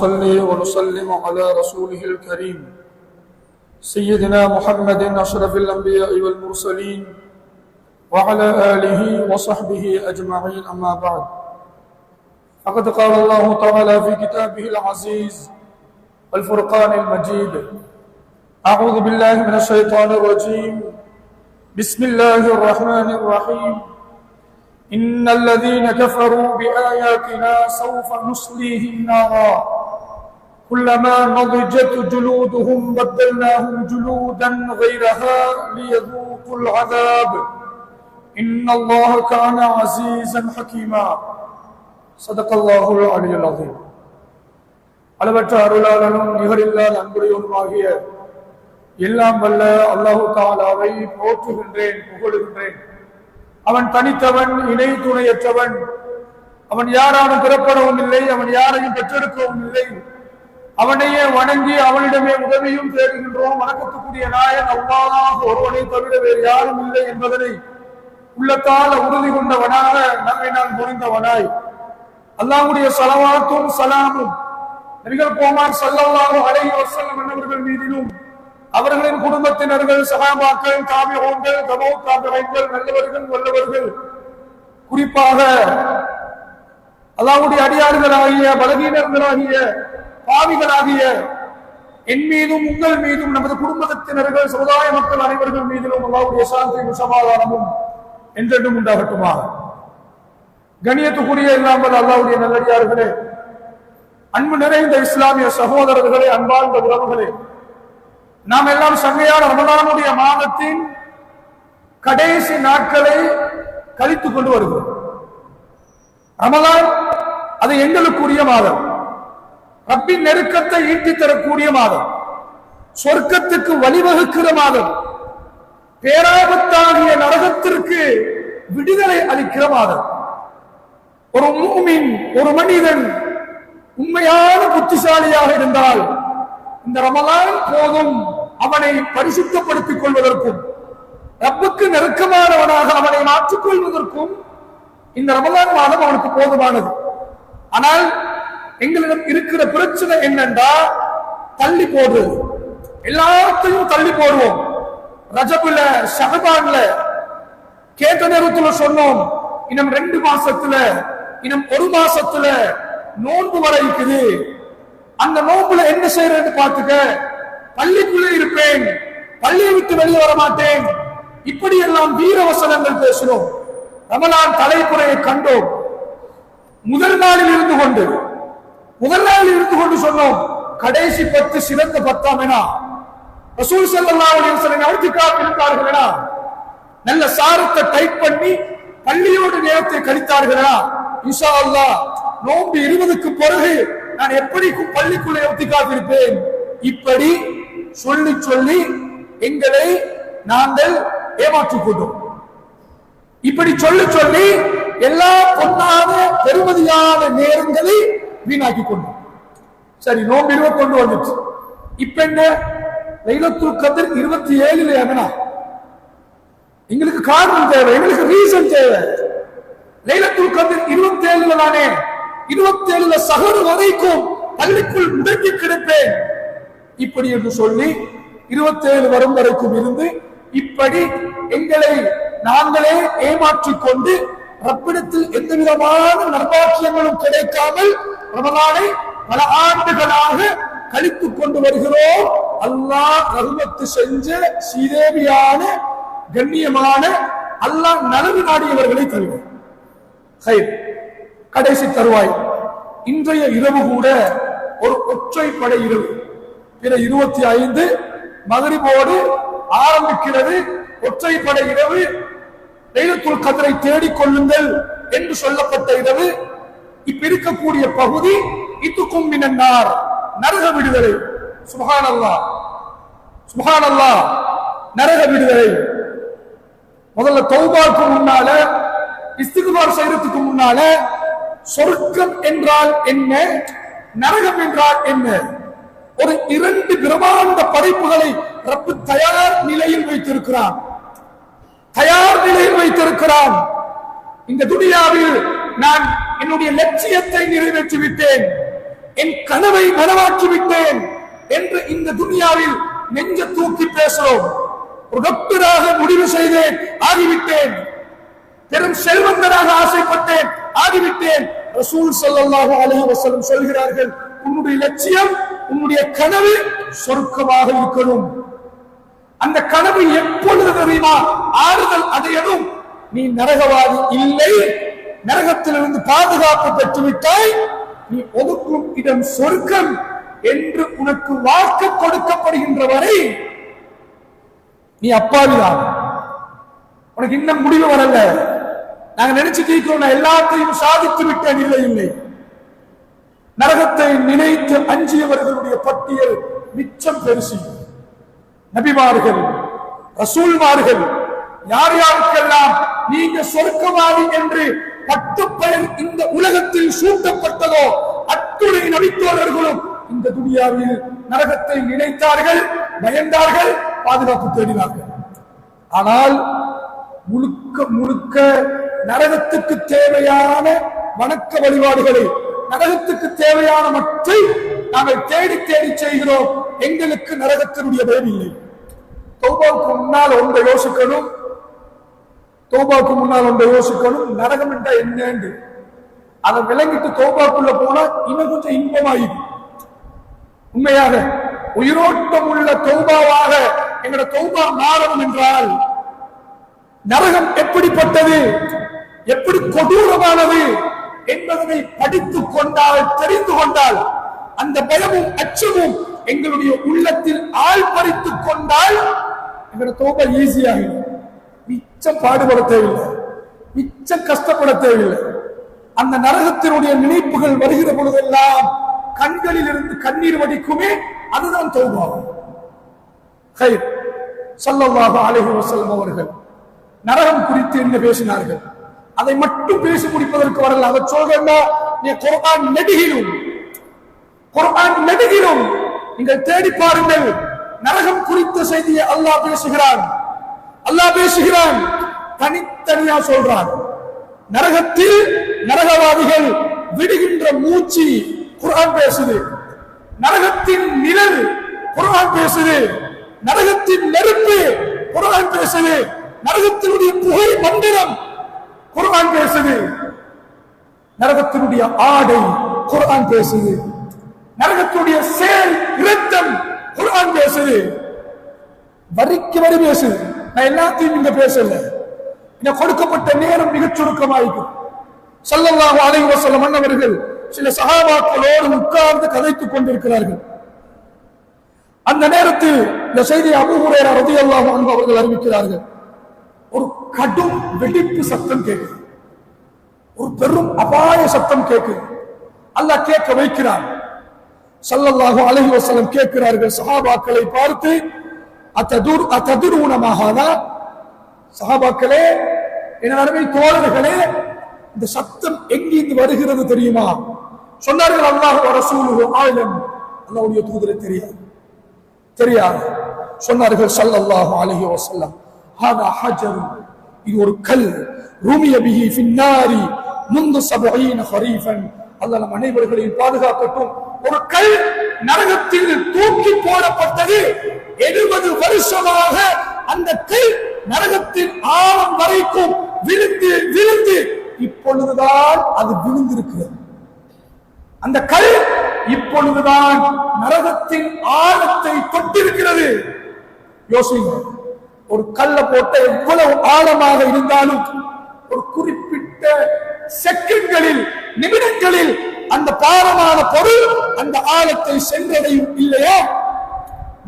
ونصلي ونسلم على رسوله الكريم سيدنا محمد أشرف الأنبياء والمرسلين وعلى آله وصحبه أجمعين، أما بعد. فقد قال الله تعالى في كتابه العزيز والفرقان المجيد: أعوذ بالله من الشيطان الرجيم، بسم الله الرحمن الرحيم. إن الذين كفروا بآياتنا سوف نصليهم نارا كلما نضجت جلودهم بدلناهم جلودا غيرها ليذوقوا العذاب إن الله كان عزيزا حكيما. صدق الله العلي العظيم. அளவற்ற அருளாளனும் நிகரில்லாத அன்புடையவனுமாகிய எல்லாம் வல்ல அல்லாஹு தஆலாவை போற்றுகின்றேன், புகழுகின்றேன். அவன் தனித்தவன், இணை துணையற்றவன். அவன் யாராலும் பிறப்படவும் இல்லை, அவன் யாரையும் பெற்றெடுக்கவும் இல்லை. அவனையே வணங்கி அவனிடமே உதவியும் தேடுகின்றோம். வணக்கத்துக்குரிய நாயன் அல்லாஹ் ஒருவனை தவிர வேறு யாரும் இல்லை என்பதனை உள்ளத்தால் உறுதி கொண்டவனாக நம்மை நான் புரிந்தவனாய் அல்லாஹ்வுடைய ஸலவாத்தும் ஸலாமும் நபிகள் பெருமானார் ஸல்லல்லாஹு அலைஹி வஸல்லம் அவர்கள் மீதிலும் அவர்களின் குடும்பத்தினர்கள், சஹாபாக்கள், தாபிஊன்கள், தபூ தாபிஈன்கள், நல்லவர்கள், வல்லவர்கள், குறிப்பாக அல்லாஹ்வுடைய அடியார்களாகிய பலவீனர்களாகிய பாவிகளாகிய என் மீதும் உங்கள் மீதும் நமது குடும்பத்தினர்கள், சமுதாய மக்கள் அனைவர்கள் மீதிலும் அல்லாஹ்வுடைய சாந்தியும் சமாதானமும் என்றென்றும் உண்டாகட்டுமாக. கண்ணியத்துக்குரிய இல்லாமல் அல்லாஹ்வுடைய நல்லடியார்களே, அன்பு நிறைந்த இஸ்லாமிய சகோதரர்களே, அன்பார்ந்த உறவுகளே, நாம் எல்லாம் சங்கையான ரமலானுடைய மாதத்தின் கடைசி நாட்களை கழித்துக் கொண்டு வருகிறோம். ரமலான் அது எங்களுக்குரிய மாதம், ரப்பின் நெருக்கத்தை ஈட்டி தரக்கூடிய மாதம், சொர்க்கத்துக்கு வழிவகுக்கிற மாதம், பேராபத்தாகிய நரகத்திற்கு விடுதலை அளிக்கிற மாதம். ஒரு மூமின், ஒரு மனிதன் உண்மையான புத்திசாலியாக இருந்தால் இந்த ரமலான் போதும் அவனை பரிசுத்தப்படுத்திக் கொள்வதற்கும் ரப்புக்கு நெருக்கமானவனாக அவனை மாற்றிக் கொள்வதற்கும் இந்த ரமலான் மாதம் அவனுக்கு போதுமானது. ஆனால் எங்களிடம் இருக்கிற பிரச்சனை என்னென்றா, தள்ளி போடுறது. எல்லாத்தையும் தள்ளி போடுவோம். ரஜபுல, ஷஅபான்ல கேட்ட நேரத்துல சொன்னோம், இன்னும் 2 மாசத்துல, இன்னும் 1 மாசத்துல நோன்பு வர இருக்குது. அந்த நோன்புல என்ன செய்யறது பார்த்துக்க, பள்ளிக்குள்ளே இருப்பேன், பள்ளியை விட்டு வெளியே வர மாட்டேன், இப்படி எல்லாம் வீர வசனங்கள் பேசினோம். ரமலான் தலைப்புறையை கண்டோம். முதல் நாளில் இருந்து கொண்டு சொன்னோம், கடைசி 10 சிறந்த 10ஆம் என ரசூல் ஸல்லல்லாஹு அலைஹி வஸல்லம் இஅ்திகாஃப் இருந்தார்களா, நல்ல சாரத்தை டைப் பண்ணி பள்ளியோடு நேரத்தை கழித்தார்களா, இன்ஷா அல்லாஹ் நோன்பு 20க்கு பிறகு நான் எப்படி பள்ளிக்குள்ளே இஅ்திகாஃப் இருப்பேன். இப்படி சொல்லி சொல்லி எங்களை நாங்கள் ஏமாற்றிக் கொண்டோம். இப்படி சொல்லி சொல்லி எல்லா பொன்னான பெருமதியான நேரங்களை வீணாக்கி கொண்டோம். சரி, நோன்பு 21 வந்துச்சு. இப்ப என்ன, லைலத்துல் கத்ர் 27 எங்கனா? எங்களுக்கு காரணம் தேவை, எங்களுக்கு ரீசன் தேவை. லைலத்துல் கத்ர் 27 தானே, 27 சஹர் வரைக்கும் பள்ளிக்குள் முடங்கி கிடப்பேன் இப்படி என்று சொல்லி 27 வரும் வரைக்கும் இருந்து இப்படி எங்களை நாங்களே ஏமாற்றிக் கொண்டு ரப்பிடத்தில் எந்த விதமான நற்பாக்கியங்களும் கிடைக்காமல் ரமலானை பல ஆண்டுகளாக கழித்துக் கொண்டு வருகிறோம். அல்லாஹ் ரஹ்மத்து செஞ்ச சீதேவியான கண்ணியமான அல்லாஹ் நலவு நாடியவர்களை தருவார். கடைசி தருவாய் இன்றைய இரவு கூட ஒரு ஒற்றைப்படை இரவு. பிற 25 மக்ரிபோடு ஆரம்பிக்கிறது ஒற்றைப்படை இரவு. லைலத்துல் கத்ரை தேடிக் கொள்ளுங்கள் என்று சொல்லப்பட்ட இரவு. இப்ப இருக்கக்கூடிய பகுதி இத்துக்கும் மினன்னார், நரக விடுதலை. சுப்ஹானல்லாஹ், சுப்ஹானல்லாஹ், நரக விடுதலை. முதல்ல தௌபாக்கு முன்னால, இஸ்திக்பார் செய்யறதுக்கு முன்னால சொர்க்கம் என்றால் என்ன, நரகம் என்றால் என்ன, ஒரு 2 பிரம்மாண்ட படைப்புகளை ரப்பு தயார் நிலையில் வைத்திருக்கிறான். இந்த துனியாவில் நான் என்னுடைய லட்சியத்தை நிறைவேற்றி விட்டேன், என் கனவை நனவாக்கி விட்டேன் என்று இந்த துனியாவில் நெஞ்ச தூக்கி பேசுறோம். ஒரு டாக்டராக முடிவு செய்தேன், ஆகிவிட்டேன். பெரும் செல்வந்தராக ஆசைப்பட்டேன், ஆகிவிட்டேன். ரசூல் ஸல்லல்லாஹு அலைஹி வஸல்லம் சொல்கிறார்கள், உன்னுடைய லட்சியம், உன்னுடைய கனவு சொர்க்கமாக இருக்கணும். அந்த கனவு எப்பொழுது தெரியுமா ஆறுதல் அடையணும்? நீ நரகவாதி இல்லை, நரகத்திலிருந்து பாதுகாப்பு பெற்றுவிட்டாய், நீ ஒதுக்கும் இடம் சொர்க்கம் என்று உனக்கு வாக்கு கொடுக்கப்படுகின்ற வரை நீ அப்பாவிதான். உனக்கு இன்னும் முடிவு வரல. நாங்க நினைச்சிட்டு இருக்கிறோம் நான் எல்லாத்தையும் சாதித்து விட்டேன். இல்லை இல்லை, நரகத்தை நினைத்து அஞ்சியவர்களுடைய பட்டியல் மிச்சம் பெருசு. நபிமார்கள், ரசூல்மார்கள், யார் யாருக்கெல்லாம் நீங்க சொர்க்கவாதி என்று பட்டுப்பெயர் இந்த உலகத்தில் சூட்டப்பட்டதோ அத்துணை நபித்தோழர்களும் இந்த துனியாவில் நரகத்தை நினைத்தார்கள், பயந்தார்கள், பாதுகாப்பு தேடினார்கள். ஆனால் முழுக்க முழுக்க நரகத்துக்கு தேவையான வணக்க வழிபாடுகளை, நரகத்துக்கு தேவையான மற்றை நாங்கள் தேடி தேடி செய்கிறோம். எங்களுக்கு நரகத்தினுடைய பயம் இல்லை. தௌபாவுக்கு முன்னால் ஒன்றை யோசிக்கணும், தௌபாவுக்கு முன்னால் ஒன்றை யோசிக்கணும், நரகம் என்றா என்னன்னு அதை விளங்கிட்டு தௌபாக்குள்ள போனா இன்னும் கொஞ்சம் இன்பமாயிடும். உண்மையாக உயிரோட்டம் உள்ள தௌபாவாக எங்களோட தௌபா மாறணும் என்றால் நரகம் எப்படிப்பட்டது, எப்படி கொடூரமானது என்பதனை படித்துக் கொண்டால், தெரிந்து கொண்டால், அந்த பயமும் அச்சமும் எங்களுடைய உள்ளத்தில் ஆள் பறித்துக் கொண்டால் எங்களோட தௌபா ஈஸியாகிடும். மிச்சம் பாடுபட தேவையில்லை, மிச்சம் கஷ்டப்பட தேவையில்லை. அந்த நரகத்தினுடைய நினைப்புகள் வருகிற பொழுதெல்லாம் கண்களில் இருந்து கண்ணீர் வடிக்குமே, அதுதான் தௌபா. ஸல்லல்லாஹு அலைஹி வஸல்லம் அவர்கள் நரகம் குறித்து என்ன பேசினார்கள் அதை மட்டும் பேசி முடிப்பதற்கு வரல. அதை சொல்றா நீ குர்ஆன் நெடுகிலும், குர்ஆன் நெடுகிலும் நீங்கள் தேடி பாருங்கள். நரகம் குறித்த செய்தியை அல்லாஹ் பேசுகிறான், அல்லாஹ் பேசுகிறான், தனித்தனியா சொல்றான். நரகத்தில் நரகவாதிகள் விடுகின்ற மூச்சு குர்ஆன் பேசுது, நரகத்தின் நிழல் குர்ஆன் பேசுது, நரகத்தின் நெருப்பு குர்ஆன் பேசுது, நரகத்தினுடைய புகை மந்திரம் குர்ஆன் பேசுது, நரகத்தினுடைய ஆடை குர்ஆன் பேசுது, நரகத்தினுடைய சேல் இரத்தம் குர்ஆன் பேசுது. வரிக்கு வரி பேசுது. நான் எல்லாத்தையும் இங்க பேசல, இந்த கொடுக்கப்பட்ட நேரம் மிகச் சுருக்கமாயிருக்கு. ஸல்லல்லாஹு அலைஹி வஸல்லம் அவர்கள் சில சஹாபாக்களோடு உட்கார்ந்து கதைத்துக் கொண்டிருக்கிறார்கள். அந்த நேரத்தில் இந்த செய்தியை அபூ ஹுரைரா ரலியல்லாஹு அன்ஹு அவர்கள் அறிவிக்கிறார்கள். ஒரு கடும் வெடிப்பு சத்தம் கேட்குது, ஒரு பெரும் அபாய சத்தம் கேட்குது. அல்லாஹ் கேட்க வைக்கிறார். ஸல்லல்லாஹு அலைஹி வஸல்லம் கேட்கிறார்கள் சஹாபாக்களை பார்த்து, அத்ததுரூன மா ஹாதா, சஹாபாக்களே, என் அருமை தோழர்களே, இந்த சத்தம் எங்கிருந்து வருகிறது தெரியுமா? சொன்னார்கள், அல்லாஹ் வ ரசூலுஹு ஆலம், அல்லாஹ்வுடைய தூதரே தெரியாது, தெரியாது. சொன்னார்கள் ஸல்லல்லாஹு அலைஹி வஸல்லம், ஹாதா ஹஜர், இது ஒரு கல், ரூமிய பிஹி ஃபின்னாரி முந்து 70 ஹரீஃபன், அல்லாஹ் நம் அனைவர்களையும் பாதுகாக்கட்டும். ஒரு கல் நரகத்தில் தூக்கி போடப்பட்டது. 70 வருஷமாக அந்த கல் நரகத்தின் ஆழம் வரைக்கும் விழுந்து விழுந்து இப்பொழுதுதான் அது விழுந்திருக்கிறது. அந்த கல் இப்பொழுதுதான் நரகத்தின் ஆழத்தை தொட்டிருக்கிறது. யோசிங்க, ஒரு கல்ல போட்ட எவ்வளவு ஆழமாக இருந்தாலும் ஒரு குறிப்பிட்ட செகண்ட்களில், நிமிடங்களில் அந்த பாரமான பொருள் அந்த ஆழத்தை சென்றடையும் இல்லையா?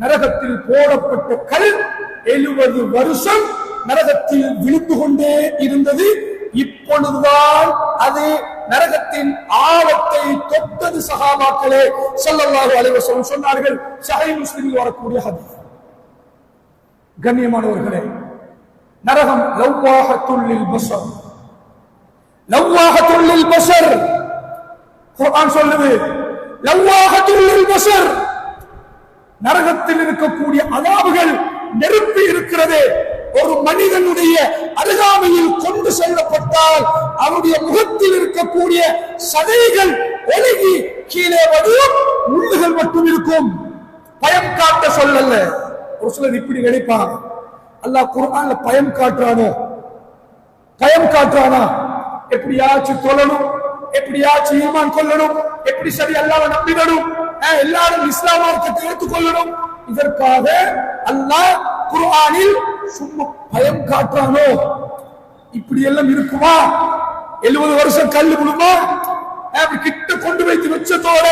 நரகத்தில் போடப்பட்ட கல் 70 வருஷம் நரகத்தில் விழுந்து கொண்டே இருந்தது. இப்பொழுதுதான் அது நரகத்தின் ஆழத்தை தொட்டது. சஹாபாக்களே ஸல்லல்லாஹு அலைஹி வஸல்லம் சொன்னார்கள். சஹீஹ் முஸ்லிமில் வரக்கூடிய ஹதீஸ். கண்ணியமானவர்களே, நரகம் லவ்வாஹத்துல் லில் பஸர், லவ்வாஹத்துல் லில் பஸர். குர்ஆன் சொல்லுது லவ்வாஹத்துல் லில் பஸர். நரகத்தில் இருக்கக்கூடிய அதாபுகள், நெருப்பு இருக்கிறது, ஒரு மனிதனுடைய அருகாமையில் கொண்டு செல்லப்பட்டால் அவருடைய முகத்தில் இருக்கக்கூடிய சதைகள் ஒழுகி கீழே வடியும் முள்ளுகள் மட்டும் இருக்கும். பயம் காட்ட சொல்லல. ஒரு சிலர் இப்படி நினைப்பாங்க, அல்லாஹ் குர்ஆன்ல பயம் காட்டுறானோ, பயம் காட்டுறானா, எப்படியாச்சும் தொழணும், எப்படியாச்சும் ஈமான் கொள்ளணும், எப்படி சரி அல்லாஹ்வை நம்பிடணும், எல்லாரும் இஸ்லாம் மார்க்கத்தை ஏற்றுக்கொள்ளணும், இதற்காக அல்லாஹ் குர்ஆனில் சும்மா பயம் காட்டுறானோ? இப்படி எல்லாம் இருக்குமா? 70 வருஷம் கல்லு விழுமா? கிட்ட கொண்டு வைத்து வச்சதோட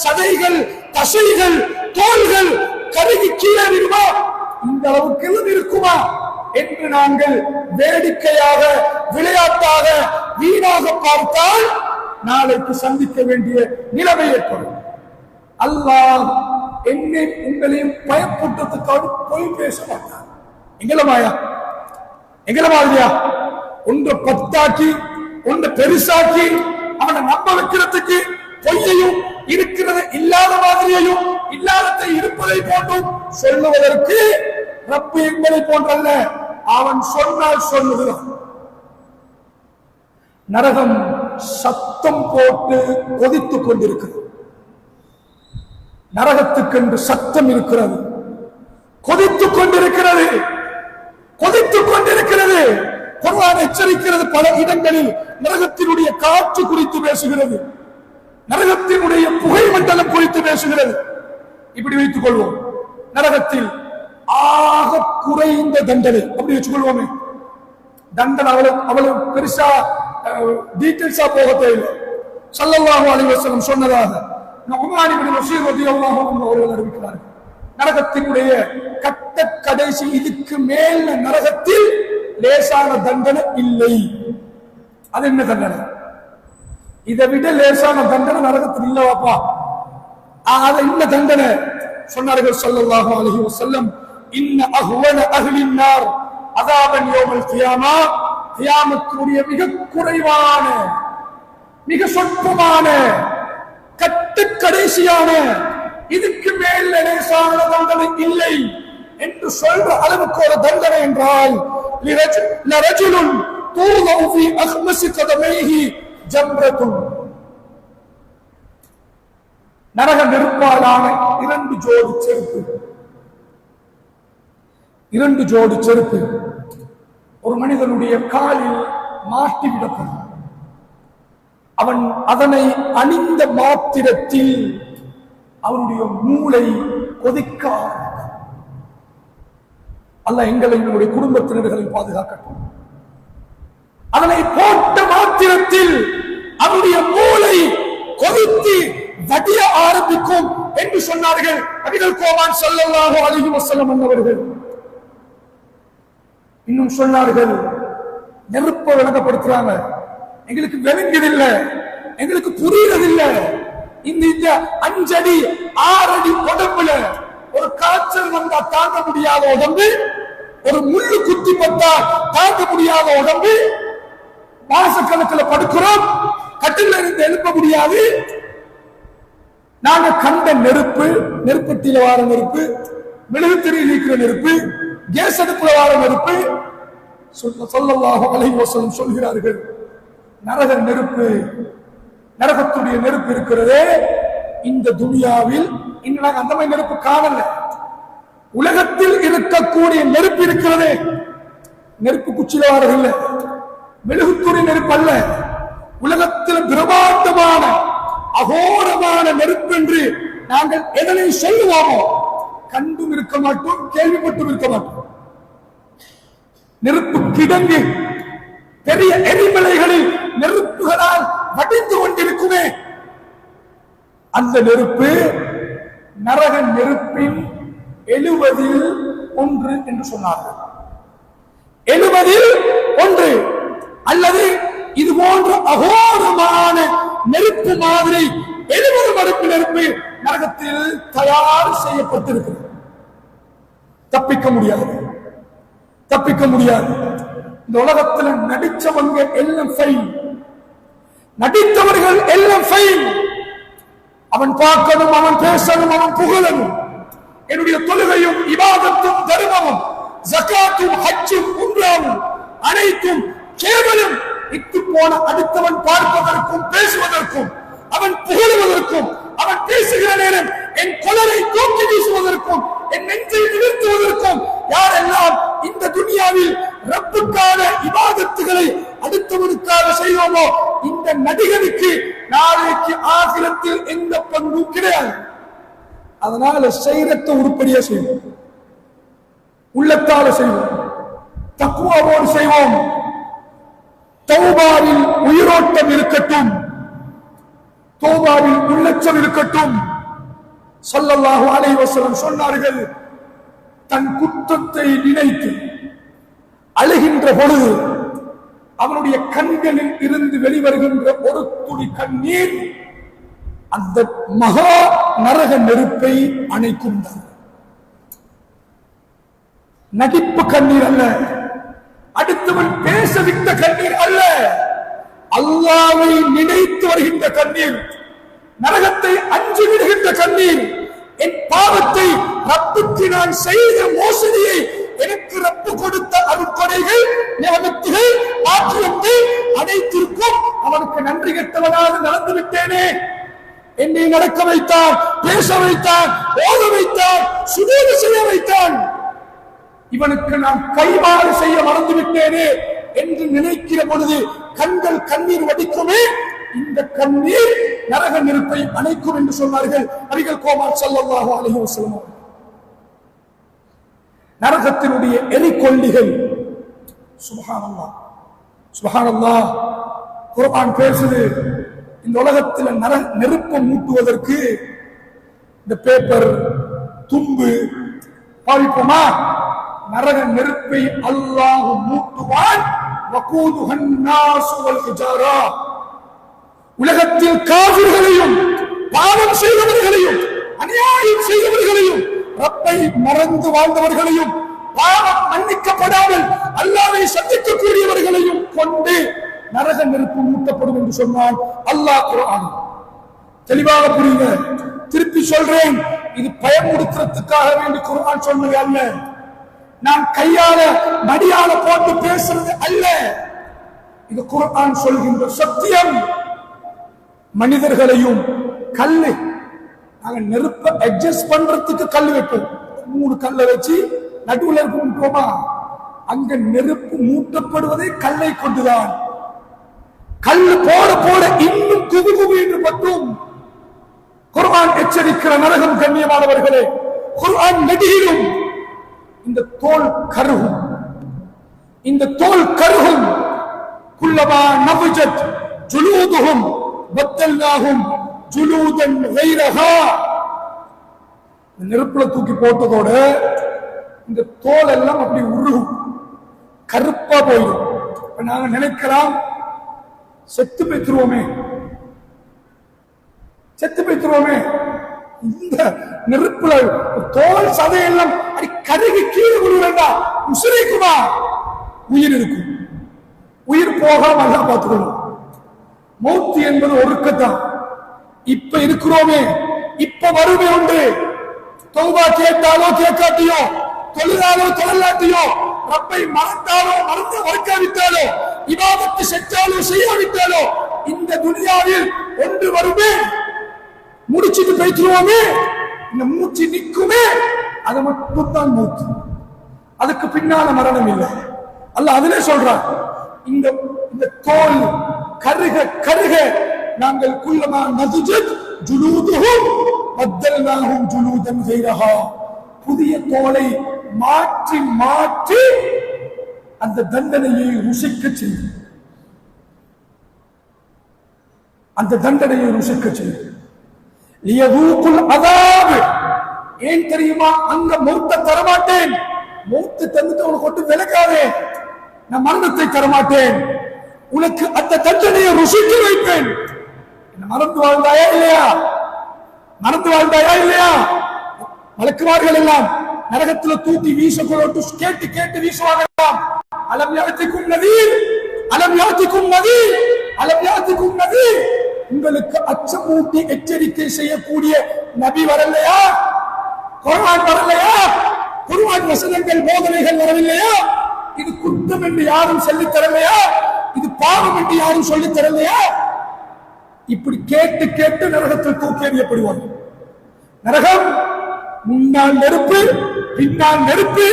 சதைகள், தசைகள், தோள்கள் கருகி கீழே விடுமா? இந்த அளவுக்கு எல்லாம் இருக்குமா என்று நாங்கள் வேடிக்கையாக, விளையாட்டாக, வீணாக பார்த்தால் நாளைக்கு சந்திக்க வேண்டிய நிலைமை ஏற்படும். அல்லாஹ் என்னை உங்களையும் பயப்பட்டதுக்காக பொய் பேச மாட்டார். எங்களமாயா, எங்கள மாதிரியா ஒன்று பத்தாக்கி, ஒன்று பெருசாக்கி அவனை நம்ப வைக்கிறதுக்கு பொய்யையும் இருக்கிறது இல்லாத மாதிரியையும் இல்லாததை இருப்பதை போன்றும் சொல்லுவதற்கு ரப்பு எங்களை போன்றல்ல, அவன் சொன்னால் சொல்லுகிறான். நரகம் சத்தம் போட்டு கொதித்துக் கொண்டிருக்கிறது. நரகத்துக்கென்று சத்தம் இருக்கிறது, கொதித்துக் கொண்டிருக்கிறது, கொதித்துக் கொண்டிருக்கிறது. குர்ஆன் எச்சரிக்கிறது. பல இடங்களில் நரகத்தினுடைய காற்று குறித்து பேசுகிறது, நரகத்தினுடைய புகை மண்டலம் குறித்து பேசுகிறது. இப்படி வைத்துக் கொள்வோம், நரகத்தில் ஆக குறைந்த தண்டனை அப்படி வச்சுக்கொள்வோமே, தண்டனை அவ்வளவு பெருசா டீடைல்ஸா போக தேவையில்லை. ஸல்லல்லாஹு அலைஹி வஸல்லம் சொன்னதாக நுஅமான் இப்னு பஷீர் ரலியல்லாஹு அன்ஹு அவர்கள் அறிவிக்கிறார்கள், நரகத்தினுடைய கட்ட கடைசி இதுக்கு மேல் நரகத்தில் லேசான தண்டனை இல்லை. அது என்ன தண்டனை? இதை விட லேசான தண்டனை நரகத்தில் இல்லவாப்பா. அது என்ன தண்டனை சொன்னார்கள் ஸல்லல்லாஹு அலைஹி வஸல்லம், இன்ன அஹ்வன அஹ்லின் நார் அஸாபன் யௌமல் கியாமா, கியாமத்துடைய மிக குறைவான, மிக சொற்பமான, கட்டு கடைசியான, இதுக்கு மேல் லேசான தண்டனை இல்லை என்று சொல்ற அளவுக்கு ஒரு தண்டனை என்றால், லரஜுலுன் தூதஉ ஃபீ அக்மஸி கதமைஹி ஜம்ரத்துன், நரக நெருப்பாலான 2 ஜோடி செருப்பு, 2 ஜோடி செருப்பு ஒரு மனிதனுடைய காலில் மாட்டிவிடப்படும். அவன் அதனை அணிந்த மாத்திரத்தில் அவனுடைய மூளை கொதிக்க ஆரம்பிக்கும். அல்லாஹ் எங்களை எங்களுடைய குடும்பத்தினர்களை பாதுகாக்கட்டும். அதனை போட்ட மாத்திரத்தில் அவனுடைய மூளை கொதித்து வடிய ஆரம்பிக்கும் என்று சொன்னார்கள் நபிகள் கோமான் ஸல்லல்லாஹு அலைஹி வஸல்லம் அவர்கள். இன்னும் சொன்னார்கள், நெருப்பை விளங்கப்படுத்துறாங்க, எங்களுக்கு விளங்குதில்லை, எங்களுக்கு புரியறதில்லை. இந்த 5 அடி 6 அடி உடம்புல ஒரு காய்ச்சல் வந்தா தாங்க முடியாத உடம்பு, ஒரு முள்ளு குத்தி பட்டா தாங்க முடியாத உடம்பு, மாசக்கணக்கில் படுக்கிறோம், கட்டில இருந்து எழுப்ப முடியாது. நாங்க கண்ட நெருப்பு, நெருப்பத்தில வார நெருப்பு, மெழுகுத்திரியில் இருக்கிற நெருப்பு, கேஸ் அடுப்புல வார நெருப்பு. ஸல்லல்லாஹு அலைஹி வஸல்லம் சொல்கிறார்கள், நரக நெருப்பு, நரகத்துடைய நெருப்பு இருக்கிறதே இந்த துனியாவில் இன்னும் நாங்க அந்த மாதிரி நெருப்பு காணல. உலகத்தில் இருக்கக்கூடிய நெருப்பு இருக்கிறதே, நெருப்பு குச்சில வாரதில்லை, மெழுகுத்துறை நெருப்பு அல்ல, உலகத்தில் பிரமாண்டமான அகோரமான நெருப்பு என்று நாங்கள் எதனை சொல்லுவோமோ கண்டும் இருக்க மாட்டோம், கேள்விப்பட்டும் இருக்க மாட்டோம். நெருப்பு கிடங்கு, பெரிய எரிமலைகளில் நெருப்புகளால் வடிந்து கொண்டிருக்குமே, அந்த நெருப்பு நரக நெருப்பின் 70 என்று சொன்னார்கள். 70 அல்லது இது போன்ற அகோரமான நெருப்பு மாதிரி 70 மடங்கு நெருப்பு நரகத்தில் தயார் செய்யப்பட்டிருக்கிறது. தப்பிக்க முடியாது, தப்பிக்க முடியாது. இந்த உலகத்தில் நடிச்சவங்க எல்லாம் ஃபெயில், நடித்தவர்கள் எல்லாம் ஃபெயில். அவன் பார்க்கணும், அவன் பேசணும், அவன் புகழணும். என்னுடைய தொழுகையும் இபாதத்தும் தர்மமும் ஜகாத்தும் ஹஜ்ஜும் உம்ராவும் அனைத்தும் கேவலம் இட்டு போன அடுத்தவன் பார்ப்பதற்கும் பேசுவதற்கும் அவன் புகழுவதற்கும், அவன் பேசுகிற நேரம் என் கொலரை தூக்கி வீசுவதற்கும், என் நெஞ்சை நிறுத்துவதற்கும் யாரெல்லாம் இந்த துனியாவில் ரப்புக்கான இபாதத்துகளை அடுத்தவனுக்காக செய்வோமோ இந்த நடிகனுக்கு நாளைக்கு ஆகிரத்தில் எந்த பங்கும் கிடையாது. அதனால செய்யறத உருப்படியா செய்வோம், உள்ளத்தால செய்வோம், தக்குவாவோடு செய்வோம். தௌபாவில் உயிரோட்டம் இருக்கட்டும், தௌபாவில் உள்ளச்சம் இருக்கட்டும். ஸல்லல்லாஹு அலைஹி வஸல்லம் சொன்னார்கள், தன் குற்றத்தை நினைத்து அழுகின்ற பொழுது அவனுடைய கண்களில் இருந்து வெளிவருகின்ற ஒரு துளி கண்ணீர் அந்த மகா நரக நெருப்பை அணைக்கும். நடிப்பு கண்ணீர் அல்ல, அடுத்தவன் பேசவிட்ட கண்ணீர் அல்ல, அல்லாஹ்வை நினைத்து வருகின்ற கண்ணீர், நரகத்தை அஞ்சு விடுகின்ற கண்ணீர். என் பாவத்தை, ரப்புக்கு நான் செய்த மோசடியை, எனக்கு ரப்பு கொடுத்த அருட்கொடைகள், நியமத்துகள், பாக்கியங்கள் அனைத்திற்கும் அவனுக்கு நன்றி கெட்டவனாக நடந்து விட்டேனே. என்னை நடக்க வைத்தான், பேச வைத்தான், ஓத வைத்தான், சுஜூது செய்ய வைத்தான். இவனுக்கு நான் கைமாறு செய்ய மறந்து விட்டேனே என்று நினைக்கிற பொழுது கண்கள் கண்ணீர் வடிக்குமே. இந்த கண்ணீர் நரக நெருப்பை அணைக்கும் என்று சொன்னார்கள் நபிகள் கோமார் ஸல்லல்லாஹு அலைஹி வஸல்லம். நரகத்தினுடைய எரிகொல்லிகள், சுப்ஹானல்லாஹ் சுப்ஹானல்லாஹ், குர்ஆன் பேசுது. இந்த உலகத்தில் நெருப்பை மூட்டுவதற்கு இந்த பேப்பர், தும்பு பாவிப்போமா? நரக நெருப்பை அல்லாஹ் மூட்டுவான். வகூதுஹன் நாஸ் வல் ஹிஜாரா, உலகத்தில் காஃபிர்களையும், பாவம் செய்தவர்களையும், அநியாயம் செய்தவர்களையும், ரப்பை மறந்து வாழ்ந்தவர்களையும், பாவம் மன்னிக்கப்படாமல் அல்லாஹ்வை சந்திக்கக்கூடியவர்களையும் கொண்டு நரக நெருப்பு மூட்டப்படும் என்று சொன்னான் அல்லாஹ் குர்ஆனில். தெளிவாக புரியுங்க. திருப்பி சொல்றேன், இது பயமுறுத்துறதுக்காக வேண்டி குர்ஆன் சொன்னது அல்ல, நான் கையால மடியால போட்டு பேசுறது அல்ல. இது குர்ஆன் சொல்கின்ற சத்தியம். மனிதர்களையும் கல்லு, நாங்க நெருப்பை அட்ஜஸ்ட் பண்றதுக்கு கல் வைப்போம், 3 கல்லை வச்சு நடுவில் இருப்போமா, அங்க நெருப்பு மூட்டப்படுவதை கல்லை கொண்டுதான். கல் போட போட இன்னும் குபு குபு என்று பற்றும். குர்ஆன் எச்சரிக்கிற நரகம் கண்ணியமானவர்களே, குர்ஆன் நெடுகிலும் இந்த தோல் கருகும், இந்த தோல் கருகும். குல்லமா நபஜத் ஜுலூதுஹும் பத்தல்நாஹும் ஜுலூதன் கைரஹா. நெருப்புல தூக்கி போட்டதோட இந்த தோல் எல்லாம் அப்படி உருகும், கருப்பா போயிடும். நாங்க நினைக்கலாம் செத்து பெற்றுருவோமே, செத்து பெற்றுருவோமே. இந்த நெருப்புல தோல் சதையெல்லாம் அப்படி கருகி கீழே விடுவேண்டா, உசிரிக்குமா? உயிர் இருக்கும், உயிர் போகாம அல்லா பார்த்துக்கணும். மௌத்து என்பது ஒருக்கத்தான். இப்ப இருக்கிறோமே, இப்ப வருமே உண்டு. தௌபா கேட்டாலோ கேட்காட்டியோ, தொழுதாலோ தொழலாட்டியோ, ரப்பை மறந்தாலோ மறந்து மறக்காவிட்டாலோ, இபாதத்து செஞ்சாலோ செய்யாவிட்டாலோ, இந்த துனியாவில் ஒன்று வருமே, முடிச்சுட்டு பேசிடுவோமே, இந்த மூச்சு நிற்குமே, அது மட்டும்தான் மூச்சு. அதுக்கு பின்னால மரணம் இல்லை. அல்லாஹ் அதிலே சொல்றான், இந்த தோல் கருக கருக நாங்கள் குல்லமா நதுஜத் ஜுலூதுஹும் பத்தல்நாஹும் ஜுலூதன் கைரஹா, புதிய தோலை மாற்றி மாற்றி அந்த தண்டனையை ருசிக்க செய்யும், அந்த தண்டனையை ருசிக்க செய்யும். லியதூகுல் அதாப், ஏன் தெரியுமா? அங்க மௌத்தை தரமாட்டேன், மௌத்து தந்துட்டு உனக்கு கொண்டு விளக்காதே, நான் மரணத்தை தரமாட்டேன், உனக்கு அந்த தண்டனையை ருசிக்க வைப்பேன். மறந்து வாழ்ந்தாயா இல்லையா? மறந்து வாழ்ந்தாயா இல்லையா? மலக்குமார்கள் எல்லாம் நரகத்தில் தூக்கி வீசப்பட்டு கேட்டு கேட்டு வீசுவாங்கலாம். அலம் யாத்திக்கும் நதீர், அலம் யாத்திக்கும் நதீர், அலம் யாத்திக்கும் நதீர். உங்களுக்கு அச்சமூட்டி எச்சரிக்கை செய்யக்கூடிய நபி வரலையா? குர்ஆன் வரலையா? குர்ஆன் வசனங்கள் போதனைகள் வரவில்லையா? இது குற்றம் என்று யாரும் சொல்லித் தரலையா? இது பாவம் என்று யாரும் சொல்லித் தரலையா? இப்படி கேட்டு கேட்டு நரகத்தில் தூக்கி எறியப்படுவார்கள். நரகம் முன்னால் நெருப்பு, பின்னால் நெருப்பு,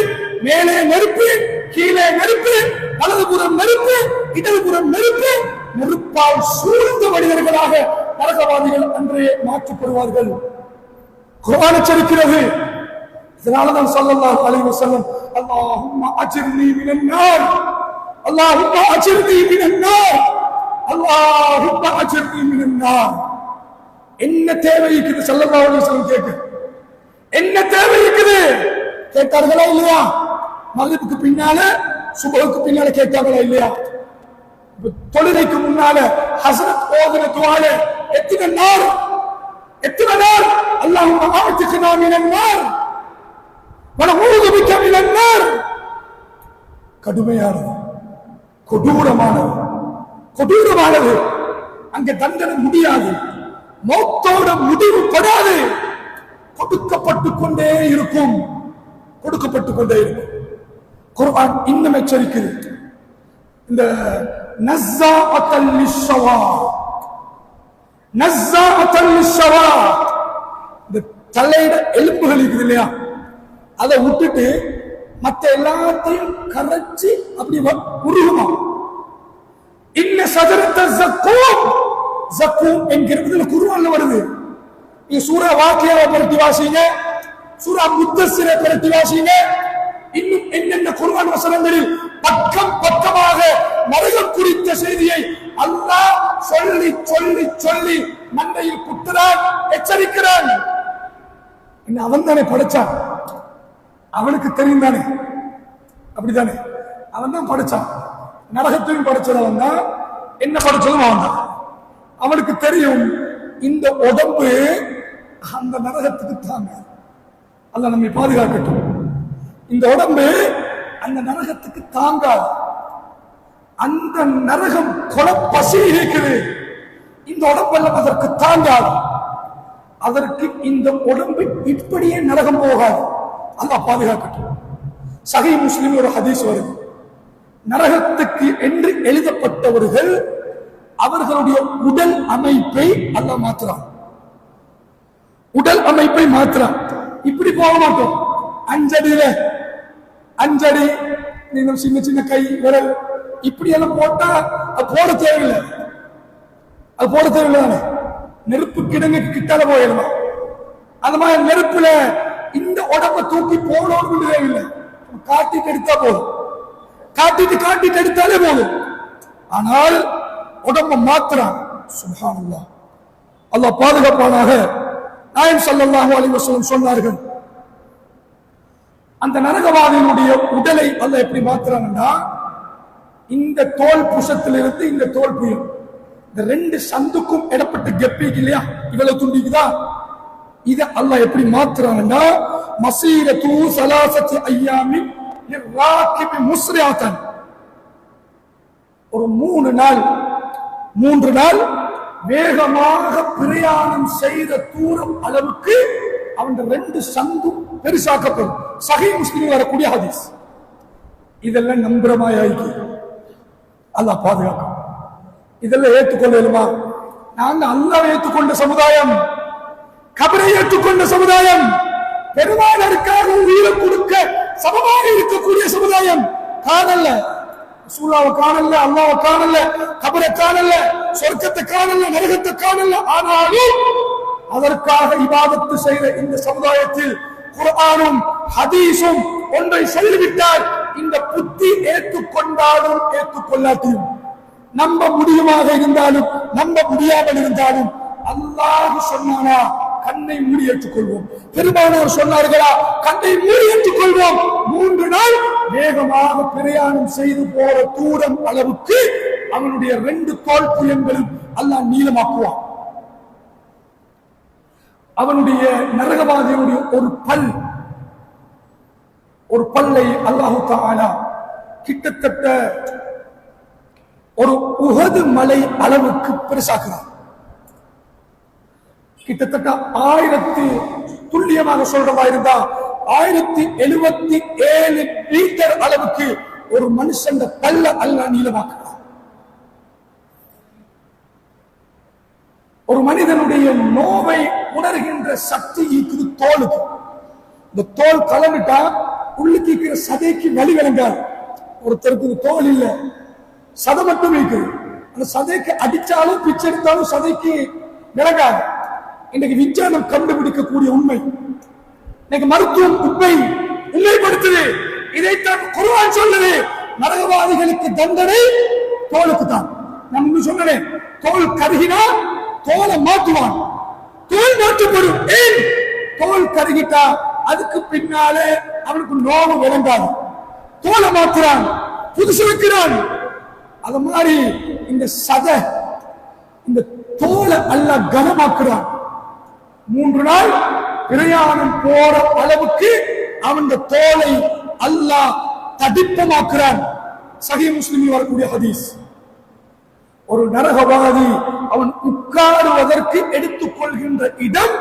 மேலே நெருப்பு, கீழே நெருப்பு, வலதுபுறம் நெருப்பு, இடதுபுறம் நெருப்பு, நெருப்பால் சூழ்ந்த மனிதர்களாக நரகவாதிகள் அன்றே மாற்றப்படுவார்கள். குர்ஆன் எச்சரிக்கிறது. இதனாலதான் ஸல்லல்லாஹு அலைஹி வஸல்லம் அல்லாஹும்ம அஜிர்னி மினன் நார், அல்லாஹும்ம அஜிர்னி மினன் நார், அல்லாஹும்ம அஜிர்னி மினன் நார். என்ன தேவை இருக்குது ஸல்லல்லாஹு அலைஹி வஸல்லம் கேட்க, என்ன தேவை இருக்குது கேட்டார்களா இல்லையா? மக்ரிபுக்கு பின்னால சுபஹுக்கு பின்னால கேட்டாங்களா இல்லையா? தொழுகைக்கு முன்னால ஹஸரத் ஓதுன துஆல எத்தனை நார், எத்தனை நார், அல்லாஹும்ம ஆதிக்னா மினன் நார் வனஊது பிக மினன் நார். கடுமையானது, கொடூரமானது, கொடூரமானது. அங்க தண்டனை முடியாது, மௌத்தோட முடிவு படாது, கொடுக்கப்பட்டுக் கொண்டே இருக்கும், கொடுக்கப்பட்டுக் கொண்டே இருக்கும். குர்ஆன் இன்னும் எச்சரிக்கிறது. இந்த நஸ்ஸாஅத்தல் லிஸ்ஸவா, நஸ்ஸாஅத்தல் லிஸ்ஸவா, இந்த தலையிட எலும்புகள் இருக்குது இல்லையா, அதை விட்டுட்டு மற்ற எல்லாத்தையும் கரைச்சி அப்படி உருகுமா. இன்ன ஷஜரத்த ஸக்கூம், ஸக்கூம் என்கிறது குர்ஆன்ல வருது. நீ சூரா வாக்கியாவை பரட்டி வாசிங்க, சூரா முத்தஸ்ஸிரை பரட்டி வாசிங்க, இன்னும் என்னென்ன குர்ஆன் வசனங்களில் பக்கம் பக்கமாக நரகம் குறித்த செய்தியை அல்லாஹ் சொல்லி சொல்லி சொல்லி மண்டையில் குத்துறான், எச்சரிக்கிறான். அவன் தானே படைச்சான், அவனுக்கு தெரியும் தானே, அப்படித்தானே? அவன் தான் படைச்சான், நரகத்தையும் படைச்சவன் தான், என்ன படைச்சதும் அவன் தான். அவனுக்கு தெரியும் இந்த உடம்பு அந்த நரகத்துக்கு தாங்க. அல்லாஹ் நம்மை பாதுகாக்கட்டும். இந்த உடம்பு அந்த நரகத்துக்கு தாங்காது. அந்த நரகம் கொலை பசி இருக்குது, இந்த உடம்பெல்லாம் அதற்கு தாங்காது. அதற்கு இந்த உடம்பு இப்படியே நரகம் போகாது. அல்லாஹ் பாதுகாக்கட்டும். சஹீஹ் முஸ்லிம் ஒரு ஹதீஸ் வருது. நரகத்துக்கு என்று எழுதப்பட்டவர்கள் அவர்களுடைய உடல் அமைப்பை அல்லாஹ் மாற்றுறான், உடல் அமைப்பை மாற்றுறான். இப்படி போக மாட்டோம், அஞ்சடியில அஞ்சடி, நீங்க சின்ன சின்ன கை விரல் இப்படி எல்லாம் போட்டா அது போட தேவையில்லை, அது போட தேவையில்லை தானே. நெருப்பு கிடங்கு கிட்டால போயிடலாம். அந்த மாதிரி நெருப்புல இந்த உடம்ப தூக்கி போடணும் தேவையில்லை, காட்டிட்டு எடுத்தா போதும், காட்டிட்டு காட்டிட்டு எடுத்தாலே போதும். ஆனால் உடம்ப மாத்திரான். சுப்ஹானல்லாஹ், அல்லாஹ் பாதுகாப்பானாக. நாயகம் ஸல்லல்லாஹு அலைஹி வஸல்லம் சொன்னார்கள், அந்த நரகவாதியினுடைய உடலை அல்லாஹ் எப்படி மாத்துறாங்கன்னா, இந்த தோல் புஷத்திலிருந்து இந்த தோல் புயம், இந்த ரெண்டு சந்துக்கும் இடப்பட்ட கெப்பிக்கு இல்லையா, இவ்வளவு துண்டிக்குதா, இத அல்லாஹ் எப்படி மாத்துறாங்கன்னா, மஸீரத்து ஸலாஸத்தி அய்யாமின் லிராகிபி முஸ்ரிஅத்தன், ஒரு 3 நாள் வேகமாக பிரயாணம் செய்த தூரம் அளவுக்கு அவன் 2 சங்கும் பெருசாக்கப்படும். சஹீஹ் முஸ்லிமில் வரக்கூடிய ஹதீஸ். இதெல்லாம் நம்புறமாயாய்க்கு அல்லாஹ் பாதுகாக்கும். இதெல்லாம் ஏற்றுக்கொள்ளலுமா? நாங்க அல்லாஹ் ஏற்றுக்கொண்ட சமுதாயம், கபரை ஏற்றுக்கொண்ட சமுதாயம், பெருமானருக்காக உயிரை கொடுக்க சமமாக இருக்கக்கூடிய சமுதாயம். காணல்ல, ரசூலுல்லாஹ்வை காணல்ல, அல்லாஹ்வை காணல்ல, கபரை காணல்ல, சொர்க்கத்தை காணல்ல, நரகத்தை காணல்ல. ஆனாலும் அதற்காக இபாதத்து செய்த இந்த சமுதாயத்தில் குர்ஆனும் ஹதீஸும் ஒன்றை சொல்லிவிட்டால் இந்த புத்தி ஏற்றுக்கொண்டாலும் ஏற்றுக்கொள்ளாட்டியும், நம்ப முடியுமாக இருந்தாலும் நம்ப முடியாமல் இருந்தாலும், அல்லாஹ் சொன்னானா கண்ணை மூடி ஏற்றுக்கொள்வோம், பெருமானார் சொன்னார்களா கண்ணை மூடி ஏற்றுக்கொள்வோம். 3 நாள் வேகமாக பிரயாணம் செய்து போற தூரம் அளவுக்கு அவனுடைய 2 தோல் புயங்களும் அல்லாஹ் நீளமாக்குவான். அவனுடைய நரகவாதியுடைய ஒரு பல்லை அல்லாஹு தஆலா கிட்டத்தட்ட ஒரு உஹது மலை அளவுக்கு பெருசாக்குறான். கிட்டத்தட்ட 1000 துல்லியமாக சொல்றதா இருந்தா 1077 மீட்டர் அளவுக்கு ஒரு மனுஷன் பல்ல அல்லாஹ் நீளமாக்குறான். ஒரு மனிதனுடைய நோவை உணர்கின்ற சக்தி இருக்குது தோலுக்கு. இந்த தோல் கலந்துட்டா உள்ளுக்கு இருக்கிற சதைக்கு வலி விளங்காது. ஒருத்தருக்கு தோல் இல்ல, சதை மட்டும் இருக்குது. அந்த சதைக்கு அடிச்சாலும் பிச்சை எடுத்தாலும் சதைக்கு விளங்காது. இன்னைக்கு விஞ்ஞானம் கண்டுபிடிக்கக்கூடிய உண்மை, இன்னைக்கு மருத்துவம் உண்மைப்படுத்துது. இதைத்தான் குர்ஆன் சொல்லுது. நரகவாதிகளுக்கு தண்டனை தோலுக்கு தான். நான் சொன்னேன், தோல் கருகினா தோலை மாற்றுவான், தோல் மாற்றப்படும். ஏன்? தோல் கருகிட்டா அதுக்கு பின்னாலே அவனுக்கு நோவு விளங்காது. தோலை மாற்றுறான், புதுசு வைக்கிறான். அது மாதிரி இந்த சதை, இந்த தோலை அல்லாஹ் கனமாக்குறான். 3 நாள் பிரயாணம் போற அளவுக்கு அவன் தோலை அல்லாஹ் தடிப்பமாக்குறான். சஹீஹ் முஸ்லிமில் வரக்கூடிய ஹதீஸ். ஒரு நரகவாதி அவன் உட்காருவதற்கு எடுத்துக்கொள்கின்ற இடம்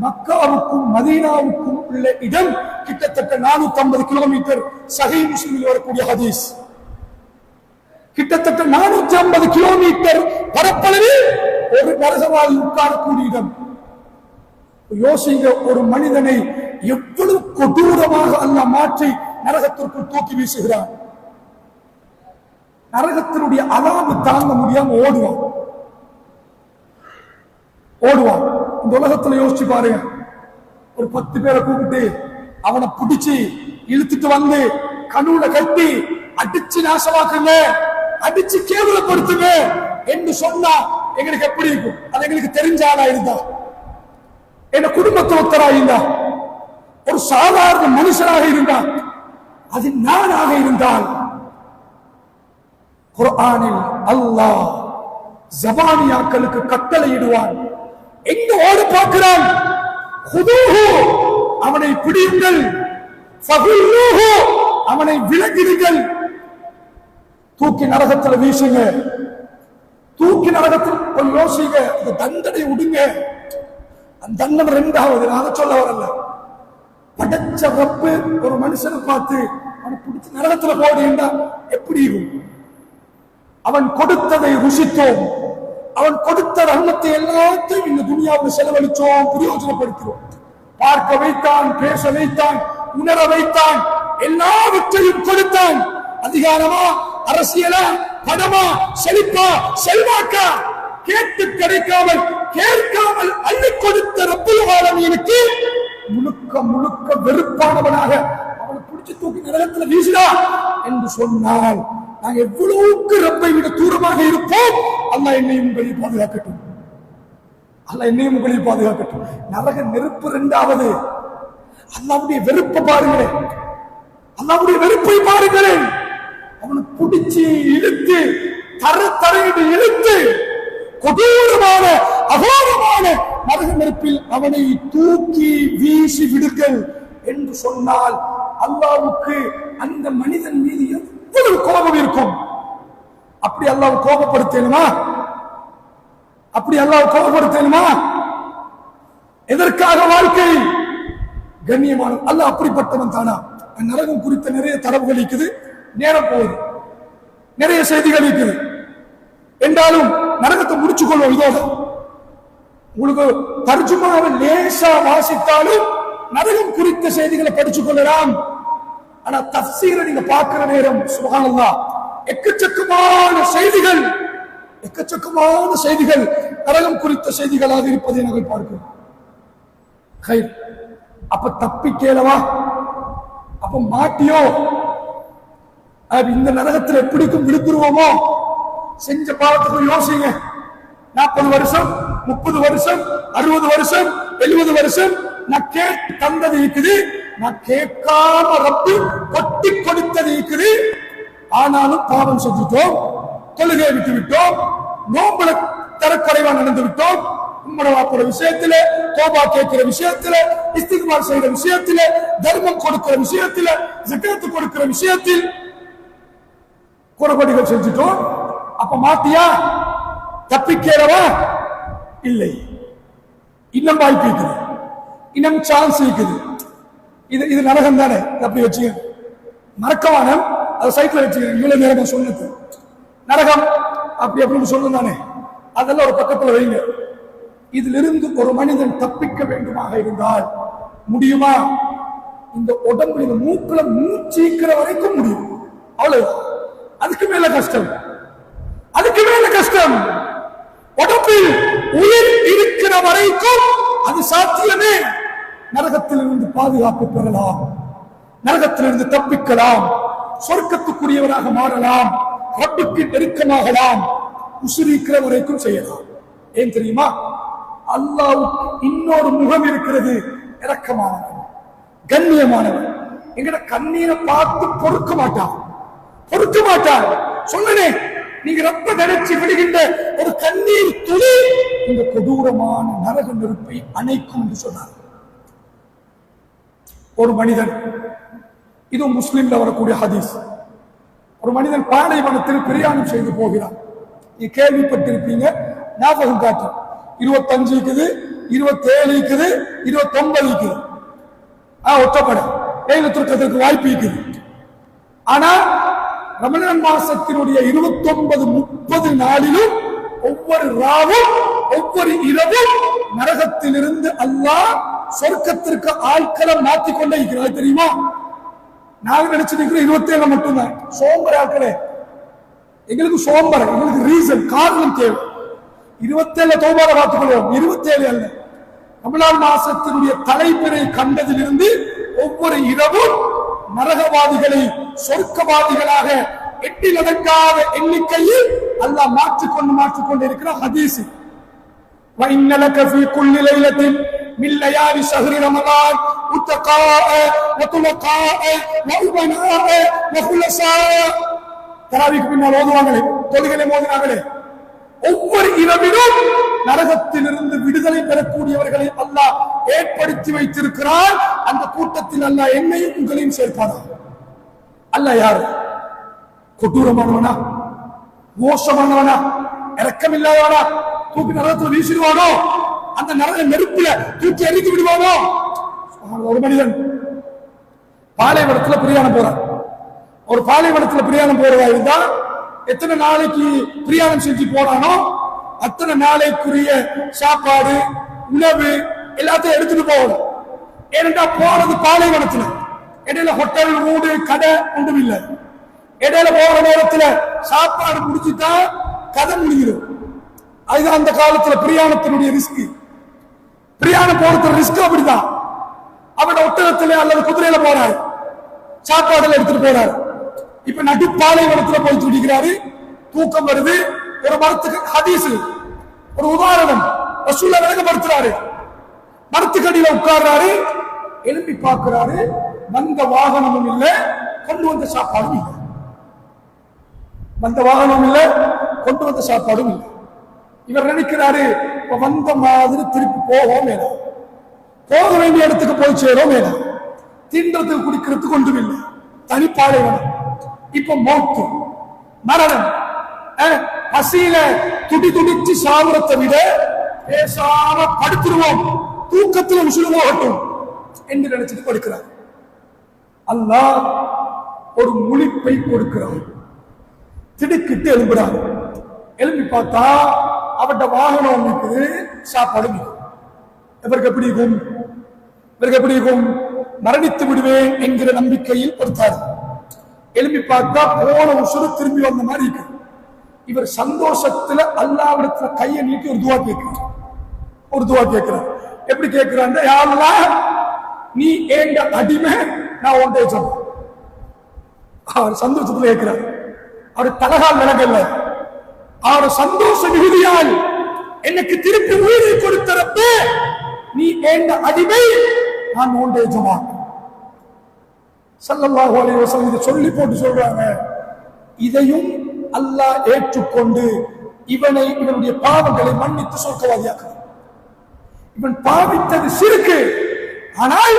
மக்காவுக்கும் மதீனாவுக்கும் உள்ள இடம் கிட்டத்தட்ட 450 கிலோமீட்டர். சஹீஹ் முஸ்லிமில் வரக்கூடிய ஹதீஸ். கிட்டத்தட்ட 450 கிலோமீட்டர் பரப்பளவில் ஒரு நரகவாதி உட்காரக்கூடிய இடம். யோசிங்க, ஒரு மனிதனை எவ்வளவு கொடூரமாக அல்லாஹ் மாற்றி நரகத்திற்குள் தூக்கி வீசுகிறான். நரகத்தினுடைய அலாபு தாங்க முடியாம ஓடுவான். இந்த உலகத்துல யோசிச்சு பாருங்க, ஒரு 10 பேரை கூப்பிட்டு அவனை பிடிச்சு இழுத்துட்டு வந்து கனவுல கட்டி அடிச்சு நாசமாக்குங்க, அடிச்சு கேவலப்படுத்துங்க என்று சொன்னா எங்களுக்கு எப்படி இருக்கும்? அது எங்களுக்கு தெரிஞ்ச ஆளா இருந்தா, என் குடும்பத்தை ஒத்தரா இருந்தா, ஒரு சாதாரண மனுஷனாக இருந்தா, அது நானாக இருந்தால், குர்ஆனில் அல்லாஹ் ஜபானியாக்களுக்கு கட்டளையிடுவான். எங்க ஓட பார்க்கிறான்? ஹுதூஹு, அவனை பிடியுங்கள், ஃபகுல்லூஹு, அவனை விலங்கிடுங்கள், தூக்கி நரகத்தில் வீசுங்க. தூக்கி நரகத்தில் கொஞ்சம் யோசிங்க, அந்த தண்டனை விடுங்க. அந்த தண்டனை 2வது, நான் சொல்ல வரல. படைச்ச ரப்பு ஒரு மனுஷனை பார்த்து அவனை பிடிச்சி நரகத்தில் போடுகின்றா எப்படி இருக்கும்? அவன் கொடுத்ததை ருசித்தோம், அவன் கொடுத்த ரஹ்மத்தை எல்லாத்தையும் இந்த துனியாவில் செலவழிச்சோம், பிரயோஜனப்படுத்தினோம். பார்க்க வைத்தான், பேச வைத்தான், உணர வைத்தான், எல்லாவற்றையும் கொடுத்தான். அதிகாரமா, அரசியலா, பணமா, செழிப்பா, செல்வாக்கா, கேட்டு கிடைக்காமல் கேட்காமல் அள்ளி கொடுத்த ரப்புல் ஆலமீனுக்கு முழுக்க முழுக்க வெறுப்பானவனாக அவனை பிடிச்சு தூக்கி நரகத்தில் வீசினா என்று சொன்னால் நாங்கள் எவ்வளவுக்கு ரப்பை விட தூரமாக இருப்போம். அல்லாஹ் என்னையும் உங்களையும் பாதுகாக்கட்டும். அல்லாஹ் என்னையும் உங்களையும் பாதுகாக்கட்டும். நரக நெருப்பு 2வது. அல்லாஹ்வுடைய வெறுப்பை பாருங்களேன், அல்லாஹ்வுடைய வெறுப்பை பாருங்களேன். அவனை பிடிச்சி இழுத்து தரையிட்டு இழுத்து கொடூரமான அகோரமான நரக நெருப்பில் அவனை தூக்கி வீசி விடுங்கள் என்று சொன்னால் அல்லாஹ்வுக்கு அந்த மனிதன் மீது எவ்வளவு கோபம் இருக்கும்? அப்படி அல்லாஹ் கோபப்படுத்தணுமா? அப்படி அல்லாஹ் கோபப்படுத்தணுமா? எதற்காக வாழ்க்கை? கண்ணியமான அல்லாஹ் அப்படிப்பட்டவன் தானா? நரகம் குறித்த நிறைய தரவுகள் இருக்குது, நேரம் போகுது, நிறைய செய்திகள் இருக்குது. என்றாலும் நரகத்தை முடிச்சு கொள்வோம். இதோட உங்களுக்கு தர்ஜுமாவை லேசா வாசித்தாலும் நரகம் குறித்த செய்திகளை படிச்சுக் கொள்ளலாம். ஆனா தஃசீரை நீங்க பார்க்கிற நேரம் சுப்ஹானல்லாஹ் எக்கச்சக்கமான செய்திகள் நரகம் குறித்த செய்திகளாக இருப்பதை நாங்கள் பார்க்கிறோம். அப்ப தப்பி கேளவா? அப்ப மாட்டியோ? இந்த நரகத்தில் எப்படிக்கும் விடுத்துருவோமோ? செஞ்ச பாவத்துக்கு யோசிங்க. 40 வருஷம், 30 வருஷம், 60 வருஷம், 70 வருஷம் நான் கேட்டு தந்தது இருக்குது, நான் கேட்காம ரப்பு கொட்டி கொடுத்தது இருக்குது. ஆனாலும் பாவம் செஞ்சுட்டோம், தொழுகை விட்டு விட்டோம், நோம்புல தரக்குறைவா நடந்து விட்டோம். உம்மட வாப்போட விஷயத்துல, தோபா கேட்கிற விஷயத்துல, இஸ்திக்பார் செய்யற விஷயத்துல, தர்மம் கொடுக்கிற விஷயத்துல, ஜகாத் கொடுக்கிற விஷயத்தில் குறைபாடுகள் செஞ்சுட்டோம். அப்ப மாட்டியா? தப்பிக்கிறவா? இல்லை. இன்னும் வாய்ப்பு இருக்குது, இன்னும் சான்ஸ் இருக்குது. இது நரகம் தானே? அப்படி வச்சுக்க, மறக்கவானம் அதை சைக்கிள் வச்சுக்க. இவ்வளவு நேரம் சொன்னது நரகம் அப்படி அப்படின்னு சொல்லணும் தானே, அதெல்லாம் ஒரு பக்கத்துல வைங்க. இதிலிருந்து ஒரு மனிதன் தப்பிக்க வேண்டுமாக இருந்தால் முடியுமா? இந்த உடம்பு இந்த மூக்குல மூச்சீக்கிற வரைக்கும் முடியும், அவ்வளவு. அதுக்கு மேல கஷ்டம், அதுக்கு மேல கஷ்டம். உடம்பில் உயிர் இருக்கிற வரைக்கும் அது சாத்தியமே. நரகத்திலிருந்து பாதுகாப்பு பெறலாம், நரகத்திலிருந்து தப்பிக்கலாம், சொர்க்கத்துக்குரியவராக மாறலாம், ரப்புக்கு நெருக்கமாகலாம், உசிரிக்கிற வரைக்கும் செய்யலாம். ஏன் தெரியுமா? அல்லாஹ்வுக்கு இன்னொரு முகம் இருக்கிறது, இரக்கமானவன், கண்ணியமானவன். எங்கட கண்ணீரை பார்த்து பொறுக்க மாட்டான், பொறுக்க மாட்டான். சொன்னனே, நீங்க ரப்ப நினைச்சு விடுகின்ற ஒரு கண்ணீர் துளி இந்த கொடூரமான நரக நெருப்பை அணைக்கும் என்று சொன்னார். ஒரு மனிதன், இது முஸ்லிம்ல வரக்கூடிய ஹதீஸ், ஒரு மனிதன் பாலைவனத்தில் பிரயாணம் செய்து போகிறான். நீ கேள்விப்பட்டிருப்பீங்க, ஞாபகம் காட்டு. 25 இருக்குது, 27 இருக்குது, 29 இருக்குது. ஒற்றப்பட ஏழுத்திற்கு வாய்ப்பு இருக்குது. ஆனா ரமலான் மாசத்தினுடைய 29, 30 நாளிலும் ஒவ்வொரு ராவும் ஒவ்வொரு இரவும் நரகத்திலிருந்து அல்லாஹ் சொர்க்கத்திற்கு ஆட்களை மாற்றிக்கொண்டே இருக்கிறார். தெரியுமா? நாங்க நினைச்சிருக்கிறோம் 27 மட்டும்தான். சோம்பர ஆட்களே, எங்களுக்கு சோம்பர, எங்களுக்கு ரீசன், காரணம் தேவை. 27 தௌபார பார்த்துக்கொள்வோம், 27 அல்ல. ரமலான் மாசத்தினுடைய தலைப்பிறை கண்டதிலிருந்து ஒவ்வொரு இரவும் நரகவாதிகளை சொர்க்கவாதிகளாக எட்டி நடக்காத எண்ணிக்கையில் அல்லாஹ் மாற்றிக்கொண்டு இருக்கிற ஹதீஸ். وَإِنَّ لَكَ فِي كُلِّ لَيْلَةٍ مِنْ لَيَالِي شَهْرِ رَمَضَانَ مُتَّقَاءَ وَطُلَقَاءَ وَأُمَنَاءَ وَخُلَصَاءَ. தராவீஹ் பின்னால் ஓதுவாங்களே, தொழுகையை ஓதுனாங்களே, ஒவ்வொரு இரவிலும் நரகத்திலிருந்து விடுதலை பெறக்கூடியவர்களை அல்லாஹ் ஏற்படுத்தி வைத்திருக்கிறார். அந்த கூட்டத்தில் அல்லாஹ் என்னையும் உங்களையும் சேர்ப்பானா? அல்லாஹ் யாரு? கொடூரமானவனா, மோசமானவனா, இரக்கமில்லாதவனா, தூக்கி நரகத்தில் வீசிடுவானோ? அந்த நரக நெருப்புல தூக்கி எரித்து விடுவானோ? ஒரு மனிதன் பாலைவனத்தில் பிரயாணம் போறான். ஒரு பாலைவனத்தில் பிரயாணம் போறதா இருந்தா எத்தனை நாளைக்கு பிரயாணம் செஞ்சு போறானோ அத்தனை நாளைக்குரிய சாப்பாடு, உணவு எல்லாத்தையும் எடுத்துட்டு போகணும். ஏனென்றா போறது பாலைவனத்துல, இடையில ஹோட்டல், வீடு, கடை ஒன்றும் இல்லை. இடையில போற நேரத்துல சாப்பாடு முடிச்சுட்டா கதை முடிஞ்சிடும். அதுதான் அந்த காலத்துல பிரயாணத்தினுடைய ரிஸ்க். பிரயாணம் போறது ரிஸ்க் அப்படிதான். அவட ஒட்டகத்துல அல்லது குதிரையில போறாரு, சாப்பாடுல எடுத்துட்டு போறாரு. இப்ப நடு பாலைவனத்துல போய் துடிக்கிறாரு, தூக்கம் வருது. ஒரு மரத்துக்கு ஹதீஸ், ஒரு உதாரணம் ரசூலுல்லாஹ் விளங்கப்படுத்துறாரு. மரத்துக்கடியில உட்கார்றாரு, எழுப்பி பார்க்கிறாரு, வந்த வாகனமும் இல்லை, கொண்டு வந்த சாப்பாடும் இல்லை. வந்த வாகனமும் இல்லை, கொண்டு வந்த சாப்பாடும் இல்லை. இவர் நினைக்கிறாரு, வந்த மாதிரி திருப்பி போவோம் மேல, போக வேண்டிய இடத்துக்கு போய் சேரும் மேல, தின்றதுக்கு குடிக்கிறதுக்கு ஒன்றும் இல்லை. தனிப்பாலைவனம். இப்ப மௌத்து, மரணம். பசியில துடிச்சு சாவரத்தை விட பேசாம படுத்துருவோம், தூக்கத்தில் உசுறு போகட்டும் என்று நினைச்சிட்டு படுக்கிறார். அல்லாஹ் ஒரு முழிப்பை கொடுக்கிறார். திடுக்கிட்டு எழும்புறாரு. எழுப்பி பார்த்தா அவட்ட வாகனம் இருக்குது, சாப்பாடு. இவருக்கு எப்படி இருக்கும்? இவருக்கு எப்படி இருக்கும்? மரணித்து விடுவேன் என்கிற நம்பிக்கையில் கொடுத்தார். எழுப்பி பார்த்தா போன உசுறு திரும்பி வந்த மாதிரி இருக்கு. இவர் சந்தோஷத்துல அல்லாஹ்விடத்துல கையை நீட்டி ஒரு துவா கேட்கிறார். ஒரு துவா கேட்கிறார். எப்படி கேட்கிறான்? யா அல்லாஹ், நீ ஏண்ட அடிமை, நான் ஒன்றை சொன்னேன். அவர் சந்தோஷத்துல கேட்கிறார். அவர் தலகால் விலகல்ல, அவர் சந்தோஷ மிகுதியால் எனக்கு திருப்பி உயிரை கொடுத்தரப்ப நீ ஏண்ட அடிமை, நான் ஒன்றை சொன்னான். ஸல்லல்லாஹு அலைஹி வஸல்லம் இதை சொல்லி போட்டு சொல்றாங்க, இதையும் அல்லாஹ் ஏற்றுக்கொண்டு இவனுடைய பாவங்களை மன்னித்து சொர்க்கவாதியாக்குறான். இவன் பாவித்தது சிறுக்கு, ஆனால்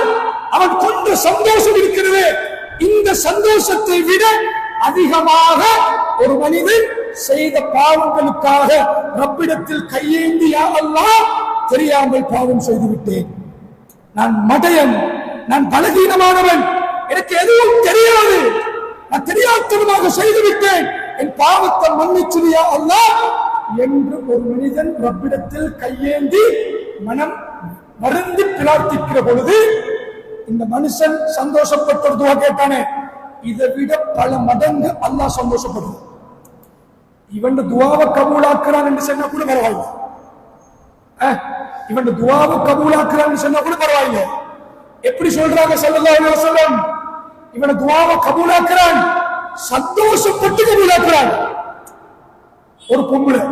அவன் கொண்ட சந்தோஷம் இருக்கிறது. இந்த சந்தோஷத்தை விட அதிகமாக ஒரு மனிதன் செய்த பாவங்களுக்காக ரப்பிடத்தில் கையேந்தி, யா அல்லாஹ், தெரியாமல் பாவம் செய்து விட்டேன், நான் மடையன், நான் பலகீனமானவன், எனக்கு எதுவும் தெரியாது, நான் தெரியாதனமாக செய்து விட்டேன், என் பாவத்தை மன்னிச்சியா அல்லாஹ் என்று ஒரு மனிதன் ரப்பிடத்தில் கையேந்தி மனம் வருந்தி பிரார்த்திக்கிற பொழுது இந்த மனுஷன் சந்தோஷப்பட்ட துவா கேட்டானே, இதை விட பல மடங்கு அல்லாஹ் சந்தோஷப்படுது. இவன் துவாவை கபூலாக்குறான் என்று சொன்னா கூட பரவாயில்லை. இவன் துவாவை கபூலாக்குறான்னு சொன்னா கூட பரவாயில்லை. எப்படி சொல்றாங்க ஸல்லல்லாஹு அலைஹி வஸல்லம், இவன் துவாவை கபூலாக்குறான், சந்தோஷப்பட்டு கபூலாக்குறான். ஒரு பொம்பளை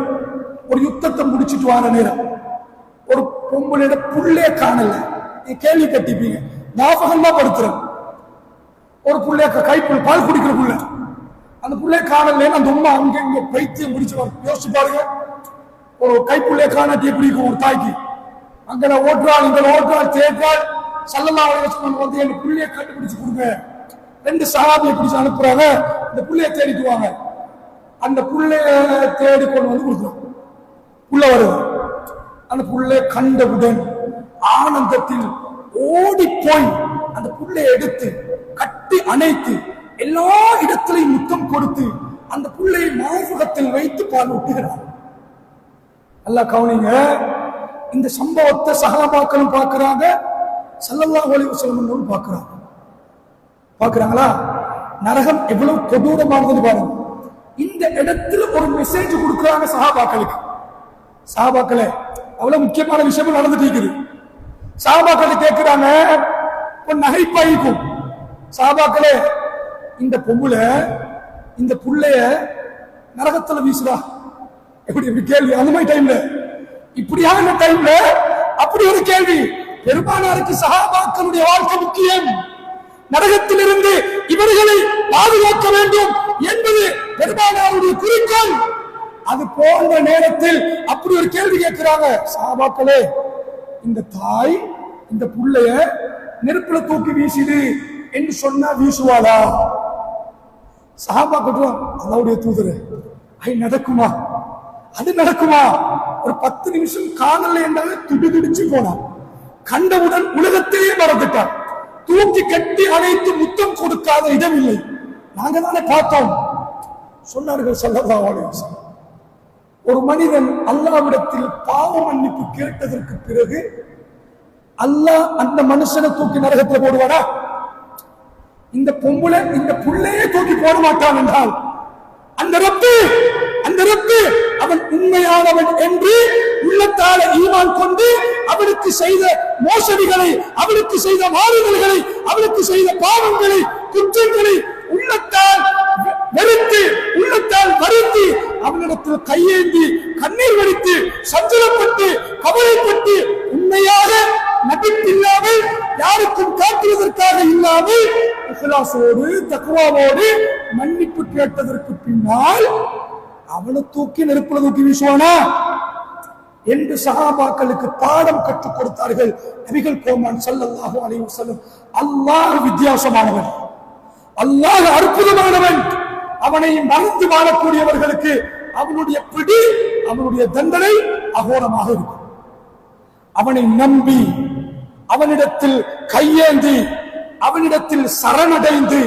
ஒரு யுத்தத்தை முடிச்சிட்டு வர நேரம் ஒரு பொம்பளையோட புள்ளைய காணல, நீ கேள்வி கட்டிப்பீங்க, ஞாபகம் தான் படுத்துறேன். ஒரு புள்ளைய கைப்புள்ள பால் குடிக்கிற புள்ள, அந்த புள்ளைய காணல, அந்த உமா அங்க இங்க பைத்தியம் முடிச்சு யோசிச்சு பாருங்க. ஒரு கைப்புள்ளைய காணாட்டி எப்படி இருக்கும் ஒரு தாய்க்கு? அங்க ஓட்டுறாள், இங்க ஓட்டுறாள், தேர்றாள். ஸல்லல்லாஹு அலைஹி வஸல்லம் வந்து என் புள்ளைய கண்டுபிடிச்சு கொடுங்க. 2 சஹாபியை பிடிச்சு அனுப்புறாங்க, இந்த புள்ளைய தேடிக்குவாங்க. அந்த புள்ளைய தேடி கொண்டு வந்து கொடுக்குறோம். புள்ள வருது. அந்த புள்ளைய கண்டவுடன் ஆனந்தத்தில் ஓடி போய் அந்த புள்ளைய எடுத்து கட்டி அணைத்து எல்லா இடத்திலையும் முத்தம் கொடுத்து அந்த புள்ளையை மார்பகத்தில் வைத்து பால் ஊட்டுகிறார். அல்லாஹ் கவனிங்க, இந்த சம்பவத்தை சஹாபாக்களும் பார்க்கிறாங்க, ஸல்லல்லாஹு அலைஹி வஸல்லம் பார்க்கிறாங்க. பார்க்கிறாங்களா? நரகம் எவ்வளவு கொடூரமானது பாருங்க. இந்த இடத்துல ஒரு மெசேஜ் கொடுக்கிறாங்க சஹாபாக்களுக்கு. சஹாபாக்களே, அவ்வளவு முக்கியமான விஷயம் நடந்துட்டு இருக்குது. சஹாபாக்கள் கேட்கிறாங்க, ஒரு நகைப்பாய்க்கும் சஹாபாக்களே, இந்த பொம்பளை இந்த புள்ளைய நரகத்துல வீசுறா, எப்படி எப்படி கேள்வி? அந்த மாதிரி டைம்ல, இப்படியான டைம்ல அப்படி ஒரு கேள்வி. பெருமானாருக்கு சஹாபாக்களுடைய வாழ்க்கை முக்கியம். நரகத்திலிருந்து இவர்களை பாதுகாக்க வேண்டும் என்பது பெருமானாருடைய குறிக்கோள். அது போன்ற நேரத்தில் அப்படி ஒரு கேள்வி கேட்கிறாங்க சஹாபாக்களே, இந்த தாய் இந்த புள்ளைய நெருப்புல தூக்கி வீசுது என்று சொன்னா வீசுவாளா? சஹாபாக்கள், அல்லாஹ்வுடைய தூதரே, நடக்குமா? அது நடக்குமா? ஒரு 10 நிமிஷம் காணல என்றாலே துடிதுடிச்சு போனான். கண்டவுடன் உலகத்தையே மறந்துட்டான். தூக்கி கட்டி அணைத்து முத்தம் கொடுக்காத இடம் இல்லை. நாங்க தானே பார்த்தோம். சொன்னார்கள் ஸல்லல்லாஹு அலைஹி வஸல்லம், ஒரு மனிதன் அல்லாஹ்விடத்தில் பாவ மன்னிப்பு கேட்டதற்கு பிறகு அல்லாஹ் அந்த மனுஷனை தூக்கி நரகத்தில் போடுவானா? இந்த பொம்பளை இந்த புள்ளையே தூக்கி போட மாட்டான் என்றால் அந்த ரப்பு அவன் உண்மையானவன் என்று உள்ளத்தால ஈமான் கொண்டு அவனுக்கு செய்த மோசடிகளை, அவனுக்கு செய்த மாறுதல்களை, அவனுக்கு செய்த பாவங்களை, குற்றங்களை உள்ளத்தால் வெறுத்து, உள்ளத்தால் வருந்தி, அவனிடத்தில் கையேந்தி கண்ணீர் வடித்து சஞ்சலப்பட்டு கவலைப்பட்டு உண்மையாக நபிப்பில்லாமல் யாருக்கும் காட்டுவதற்காக இல்லாமல் இஹ்லாஸோடு தக்வாவோடு மன்னிப்பு கேட்டதற்கு பின்னால் அவனை தூக்கி நெருப்புல தூக்கி வீசுவானா என்று சஹாபாக்களுக்கு பாடம் கற்றுக் கொடுத்தார்கள் நபிகள் கோமான் ஸல்லல்லாஹு அலைஹி வஸல்லம். அல்லாஹ் வித்தியாசமானவன், அல்லாஹ் அற்புதமானவன். அவனை மறந்து வாழக்கூடியவர்களுக்கு அவனுடைய பிடி, அவனுடைய தண்டனை அகோரமாக இருக்கும். அவனை நம்பி அவனிடத்தில் கையேந்தி அவனிடத்தில் சரணடைந்து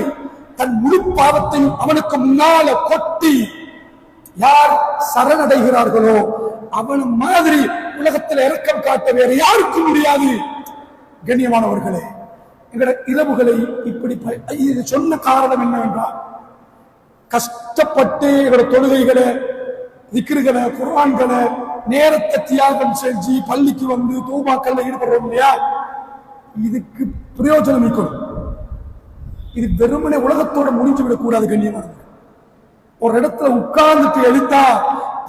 தன் முழு பாவத்தையும் அவனுக்கு முன்னால கொட்டி யார் சரணடைகிறார்களோ அவன் மாதிரி உலகத்தில் இரக்கம் காட்ட வேறு யாருக்கும் முடியாது. கண்ணியமானவர்களே, எங்களோட இரவுகளை இப்படி இது சொன்ன காரணம் என்னவென்றால், கஷ்டப்பட்டு எங்களோட தொழுகைகளை, திக்ருகளை, குர்ஆன்களை நேரத்தை தியாகம் செஞ்சு பள்ளிக்கு வந்து தௌபாக்கள்ல ஈடுபடுறோம் இல்லையா, இதுக்கு பிரயோஜனம் இருக்கணும். இது வெறுமனே உலகத்தோட முடிஞ்சு விடக்கூடாது. கண்ணியமானது, ஒரு இடத்துல உட்கார்ந்துட்டு எழுத்தா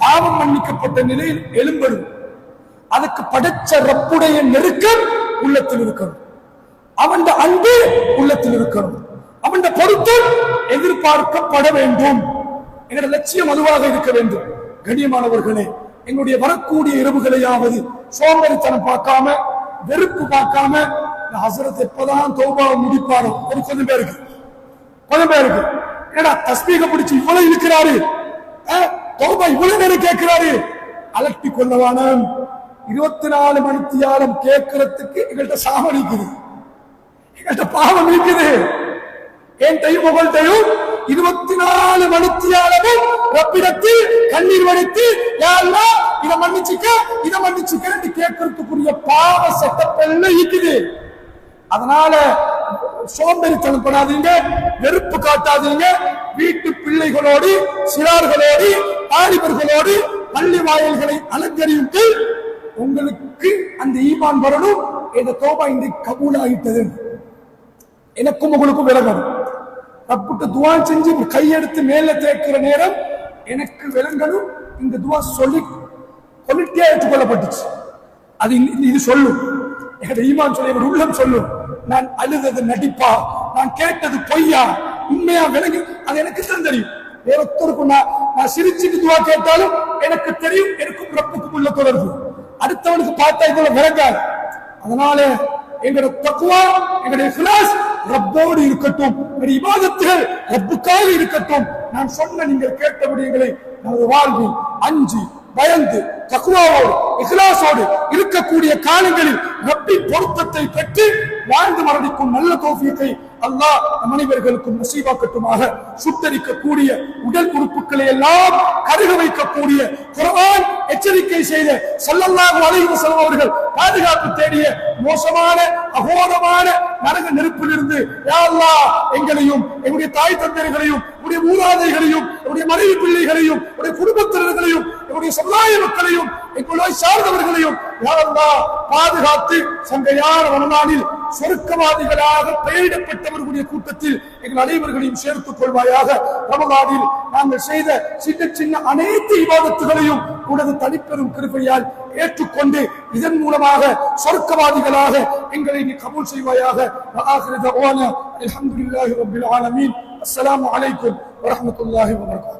பாவம் மன்னிக்கப்பட்ட நிலையில் எழும்படும். அதுக்கு படைச்ச ரப்புடைய நெருக்கம் உள்ளத்தில் இருக்கணும், அவன் அன்பு உள்ளத்தில் இருக்கணும், அவன் பொருத்தம் எதிர்பார்க்கப்பட வேண்டும். எங்களுடைய லட்சியம் அதுவாக இருக்க வேண்டும். கண்ணியமானவர்களே, எங்களுடைய வரக்கூடிய இரவுகளையாவது சோம்பேறித்தனம் பார்க்காம, வெறுப்பு பார்க்காம, ஹஸரத் எப்பதான் தௌபாவை முடிப்பாரோ ஒரு கொஞ்சம் பேருக்கு என்னடா தஸ்பீக பிடிச்சு இவ்வளவு இருக்கிறாரு, தௌபா இவ்வளவு நேரம் கேட்கிறாரு, அலட்டி கொள்ளவான 24 மணித்தியாலம் கேட்கறதுக்கு எங்கள்கிட்ட சாமம் இருக்குது, எங்கள்கிட்ட பாவம் இருக்குது. என்கிட்டையும் உங்கள்கிட்டையும் 24 மணித்தியாலமும் ரப்பிடத்தில் கண்ணீர் வடித்து யா அல்லாஹ் இதை மன்னிச்சுக்க கேட்கறதுக்குரிய பாவ செட்டப்பெல்லாம் இருக்குது. அதனால சோம்பேறித்தனம் பண்ணாதீங்க, வெறுப்பு காட்டாதீங்க. வீட்டு பிள்ளைகளோடு, சிறார்களோடு, ஆலிபர்களோடு பள்ளி வாயில்களை அலங்கரியுங்கள். உங்களுக்கு அந்த ஈமான் வரணும். இந்த தௌபா இன்றைக்கு கபூல் ஆகிட்டது. எனக்கும் உங்களுக்கும் விளங்கணும். ரப்புட்ட துவா செஞ்சு கையெடுத்து மேல தேய்க்கிற நேரம் எனக்கு விளங்கணும். இந்த துவா சொல்லிட்டே ஏற்றுக்கொள்ளப்பட்டுச்சு. அது இது சொல்லும், என்னோட ஈமான் சொல்லி என்னோட உள்ளம் சொல்லும், நான் அழுதது நடிப்பா, நான் கேட்டது பொய்யா, உண்மையா விளங்கி அது எனக்கு தான் தெரியும். வேற ஒருத்தருக்கும் நான் சிரிச்சுட்டு துவா கேட்டாலும் எனக்கு தெரியும், எனக்கும் ரப்புக்கும் உள்ள தொடர்பு. அடுத்தவனுக்கு பார்த்தா இதுல விளங்காது. அதனால எங்களோட தக்வா, எங்களுடைய இக்லாஸ் ரப்போடு இருக்கட்டும், எங்களுடைய இபாதத்துகள் ரப்புக்காக இருக்கட்டும். நான் சொன்ன நீங்கள் கேட்ட விடயங்களை நமது வாழ்வில் அஞ்சு பயந்து தக்வாவோடு இக்லாஸோடு இருக்கக்கூடிய காலங்களில் ரப்பி பொருத்தத்தை பெற்று வாழ்ந்து மரணிக்கும் நல்ல தௌஃபீக்கை அல்லாஹ் நம் அனைவர்களுக்கும் நசீபாக்கட்டுமாக. சுட்டரிக்கக்கூடிய உடல் உறுப்புகளை எல்லாம் கருக வைக்கக்கூடிய குர்ஆன் எச்சரிக்கை செய்த ஸல்லல்லாஹு அலைஹி வஸல்லம் அவர்கள் பாதுகாப்பு தேடிய மோசமான அகோரமான நரக நெருப்பிலிருந்து யா அல்லாஹ் எங்களையும் எங்களுடைய தாய் தந்தையர்களையும் உடைய மூதாதைகளையும் உடைய மனைவி பிள்ளைகளையும் உடைய குடும்பத்தினர்களையும் எங்களுடைய சமுதாய மக்களையும் எங்களுடைய சார்ந்தவர்களையும் யா அல்லாஹ் பாதுகாத்து சங்கையான ரமலானில் சொர்க்கவாதிகளாக பெயரிடப்பட்டவர்களுடைய கூட்டத்தில் எங்கள் அனைவர்களையும் சேர்த்துக் கொள்வாயாக. ரமலானில் நாங்கள் செய்த சின்ன சின்ன அனைத்து இபாதத்துகளையும் உனது தனிப்பெரும் கிருபையால் ஏற்றுக்கொண்டு இதன் மூலமாக சொர்க்கவாதிகளாக எங்களை நீ கபூல் செய்வாயாக. ஆகிரு தஅவானா அல்ஹம்துலில்லாஹி ரப்பில் ஆலமீன். அஸ்ஸலாமு அலைக்கும் வரஹ்மத்துல்லாஹி வபரகாத்துஹு.